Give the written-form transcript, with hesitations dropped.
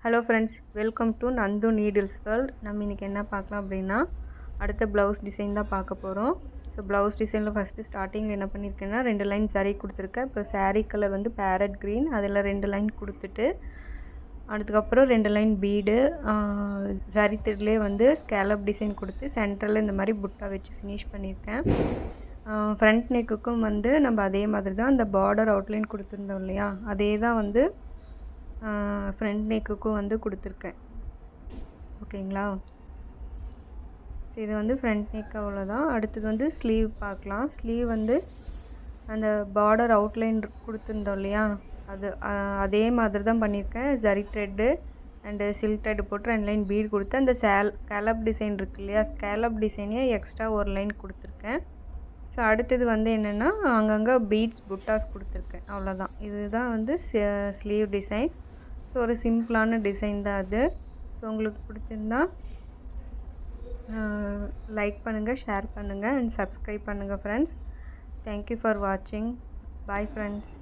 Hello friends, welcome to Nandu needles world. நம்ம இன்றைக்கி என்ன பார்க்கலாம் அப்படின்னா, அடுத்த ப்ளவுஸ் டிசைன் தான் பார்க்க போகிறோம். ஸோ ப்ளவுஸ் டிசைனில் ஃபஸ்ட்டு ஸ்டார்டிங்கில் என்ன பண்ணியிருக்கேன்னா 2 லைன் சரி கொடுத்துருக்கேன். இப்போ சாரீ கலர் வந்து பேரட் க்ரீன், அதில் 2 லைன் கொடுத்துட்டு அதுக்கப்புறம் 2 லைன் பீடு சரி த்ரெட்லேயே வந்து ஸ்கேலப் டிசைன் கொடுத்து சென்டரில் இந்த மாதிரி புட்டா வச்சு ஃபினிஷ் பண்ணியிருக்கேன். ஃப்ரண்ட் நெக்குக்கும் வந்து நம்ம அதே மாதிரி தான் அந்த பார்டர் அவுட்லைன் கொடுத்துருந்தோம் இல்லையா, அதே தான் வந்து ஃப்ரண்ட் நெக்குக்கும் வந்து கொடுத்துருக்கேன். ஓகேங்களா, இது வந்து ஃப்ரண்ட் நெக் அவ்வளோதான். அடுத்தது வந்து ஸ்லீவ் பார்க்கலாம். ஸ்லீவ் வந்து அந்த பார்டர் அவுட்லைன் கொடுத்துருந்தோம் இல்லையா, அதே மாதிரி தான் பண்ணியிருக்கேன். Zari thread and silk thread போட்டு 2 லைன் பீட் கொடுத்து அந்த ஸ்கேலப் டிசைன் இருக்கு இல்லையா, ஸ்கேலப் டிசைனே எக்ஸ்ட்ரா ஒரு லைன் கொடுத்துருக்கேன். ஸோ அடுத்தது வந்து என்னென்னா அங்கங்கே பீட்ஸ் புட்டாஸ் கொடுத்துருக்கேன், அவ்வளோதான். இதுதான் வந்து ஸ்லீவ் டிசைன். ஸோ ஒரு சிம்பிளான டிசைன் தான் அது. ஸோ உங்களுக்கு பிடிச்சிருந்தா லைக் பண்ணுங்கள், ஷேர் பண்ணுங்கள் அண்ட் சப்ஸ்கிரைப் பண்ணுங்கள் ஃப்ரெண்ட்ஸ். தேங்க்யூ ஃபார் வாட்சிங். Bye friends.